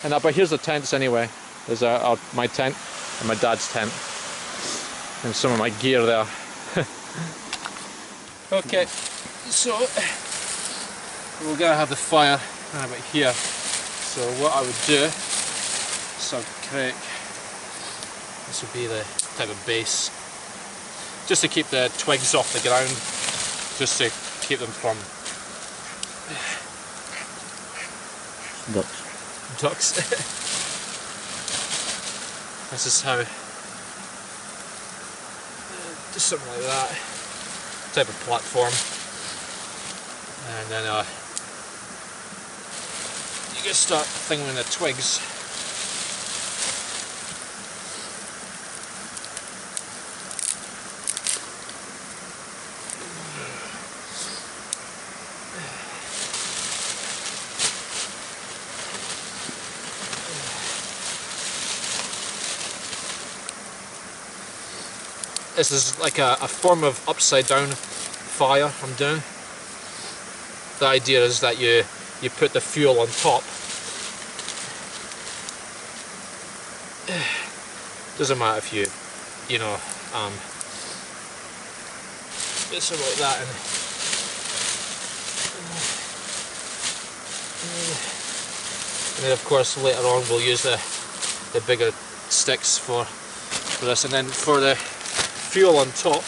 But here's the tents anyway. There's my tent and my dad's tent, and some of my gear there. Okay, so we're gonna have the fire about here. So what I would do, so correct, this would be the type of base, just to keep the twigs off the ground, just to keep them from ducks. This is how, just something like that, type of platform, and then you can start thinning the twigs. This is like a form of upside down fire I'm doing. The idea is that you put the fuel on top. Doesn't matter if you know, it's something like that, and then of course later on we'll use the bigger sticks for this, and then for the fuel on top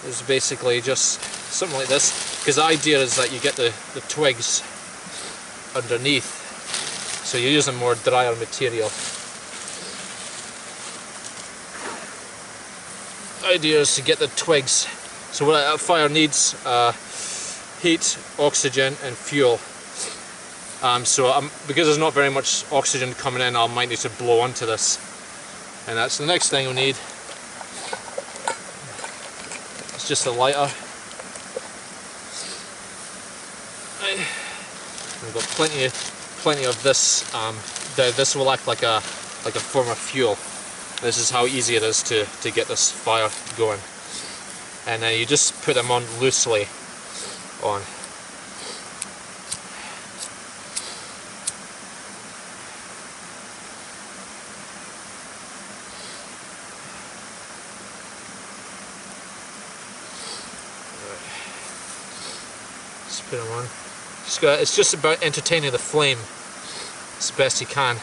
is basically just something like this, because the idea is that you get the twigs underneath, so you're using more drier material. The idea is to get the twigs, so what a fire needs, heat, oxygen and fuel. Because there's not very much oxygen coming in, I might need to blow onto this, and that's the next thing we need. It's just a lighter. We've got plenty of this. This will act like a form of fuel. This is how easy it is to get this fire going, and then you just put them on loosely on. Just put them on. It's just about entertaining the flame as best you can.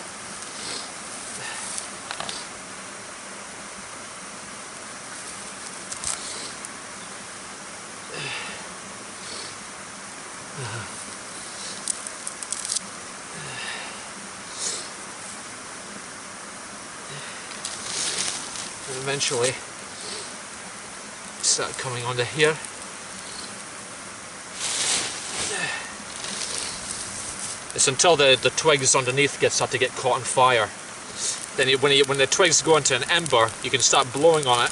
And eventually start coming onto here. It's until the twigs underneath start to get caught on fire. Then when the twigs go into an ember, you can start blowing on it.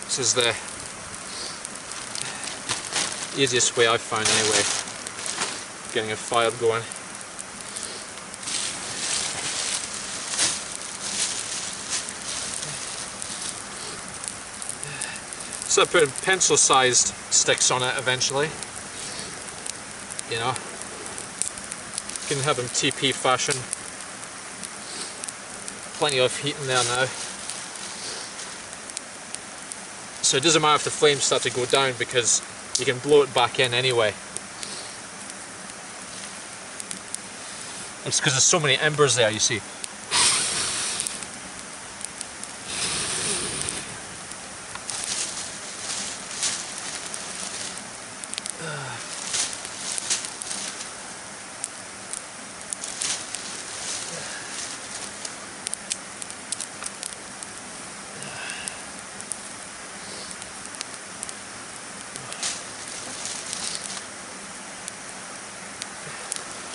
This is the easiest way I've found anyway, getting a fire going. So I put pencil-sized sticks on it eventually. You know, you can have them TP fashion. Plenty of heat in there now. So it doesn't matter if the flames start to go down, because you can blow it back in anyway. It's because there's so many embers there, you see.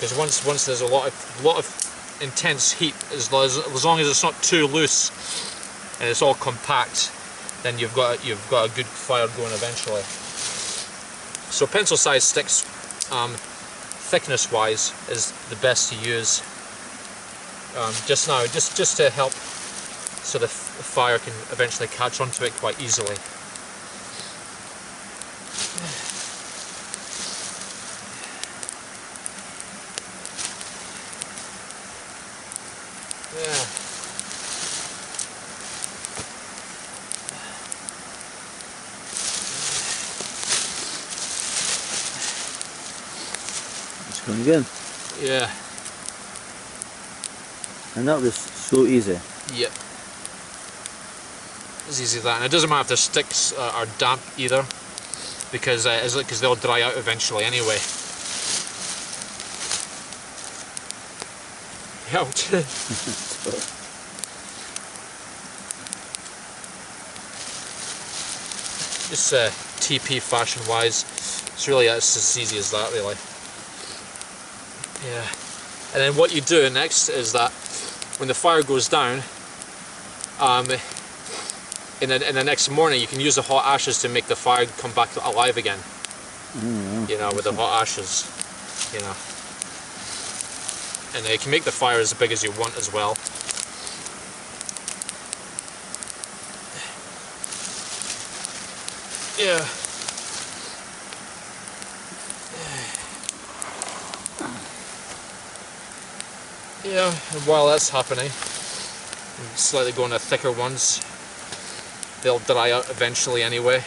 Because once there's a lot of intense heat, as long as it's not too loose and it's all compact, then you've got a good fire going eventually. So pencil-sized sticks, thickness-wise, is the best to use just now, just to help so the fire can eventually catch onto it quite easily. Yeah. It's going good. Yeah. And that was so easy. Yep. It's easy as that, and it doesn't matter if the sticks are damp either, because they'll dry out eventually anyway. Ouch. Just TP fashion wise, it's as easy as that really. Yeah. And then what you do next is that when the fire goes down, in the next morning you can use the hot ashes to make the fire come back alive again. You know, with the hot ashes, you know. And you can make the fire as big as you want as well. Yeah. Yeah, and while that's happening, I'm slightly going to thicker ones. They'll dry out eventually anyway.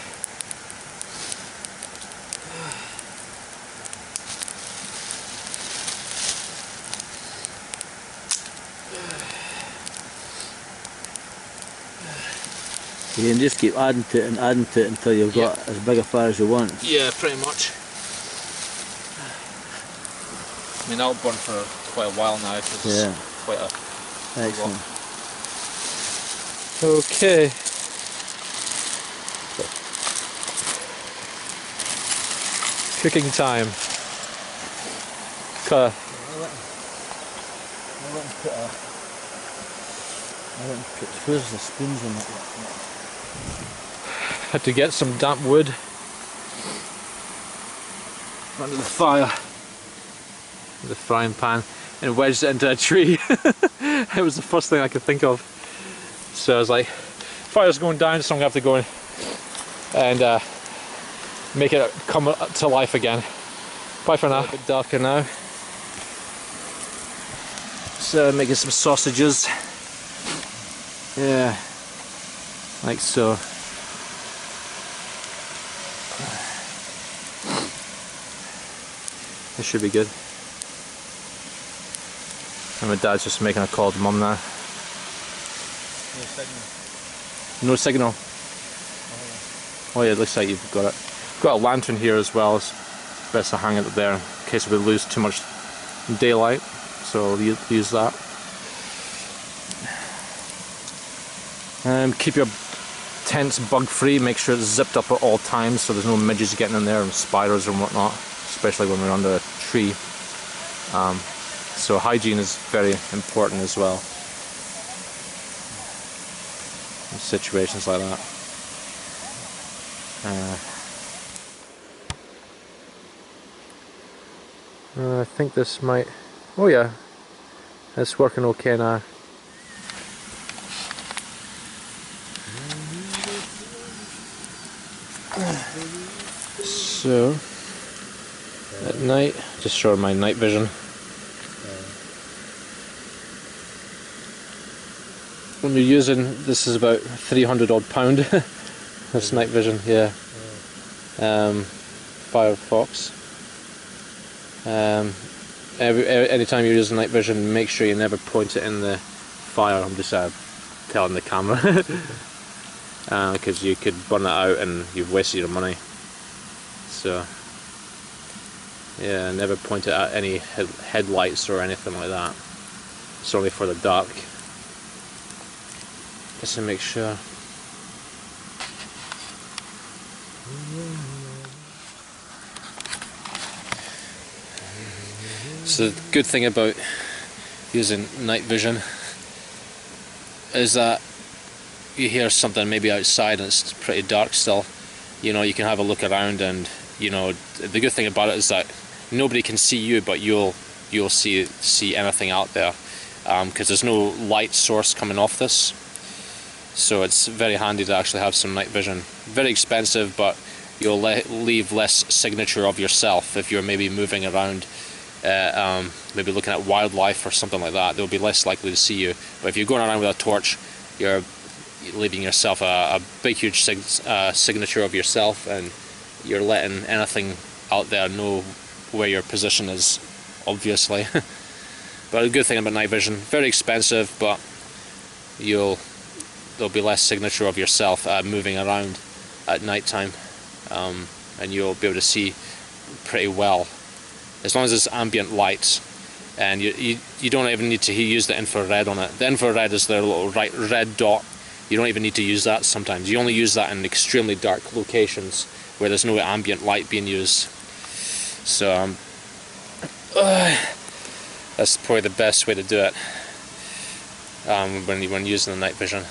You can just keep adding to it and adding to it until you've got as big a fire as you want. Yeah, pretty much. I mean, that'll burn for quite a while now because it's quite a... Excellent. Okay. Cooking time. I went and put, where's the spoons in that? Had to get some damp wood under the fire, the frying pan, and wedged it into a tree. It was the first thing I could think of. So I was like, fire's going down, so I'm going to have to go in and make it come to life again. Bye for now. A bit darker now. So making some sausages. Yeah, like so. This should be good. And my dad's just making a call to Mum now. No signal. No signal? Oh yeah, it looks like you've got it. Got a lantern here as well. It's best to hang it there in case we lose too much daylight. So we'll use that. Keep your tents bug free, make sure it's zipped up at all times so there's no midges getting in there and spiders and whatnot, especially when we're under a tree. So hygiene is very important as well in situations like that. I think this might... oh yeah, it's working okay now. So, at night, just showing my night vision. When you're using, this is about 300 odd pound. This night vision, yeah. Firefox. Anytime you're using night vision, make sure you never point it in the fire. I'm just telling the camera. Because you could burn it out and you've wasted your money. So yeah, never point it at any headlights or anything like that. It's only for the dark. Just to make sure. So the good thing about using night vision is that you hear something maybe outside and it's pretty dark still, you know, you can have a look around, and you know, the good thing about it is that nobody can see you, but you'll see anything out there, because there's no light source coming off this. So it's very handy to actually have some night vision. Very expensive, but you'll leave less signature of yourself if you're maybe moving around, maybe looking at wildlife or something like that. They'll be less likely to see you. But if you're going around with a torch, you're leaving yourself a big, huge signature of yourself, and you're letting anything out there know where your position is, obviously. But a good thing about night vision, very expensive, but there'll be less signature of yourself moving around at night time, and you'll be able to see pretty well as long as it's ambient light, and you don't even need to use the infrared on it. The infrared is the little red dot. You don't even need to use that sometimes. You only use that in extremely dark locations where there's no ambient light being used. So that's probably the best way to do it when using the night vision.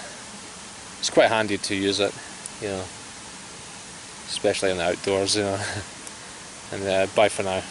It's quite handy to use it, you know, especially in the outdoors, you know. And bye for now.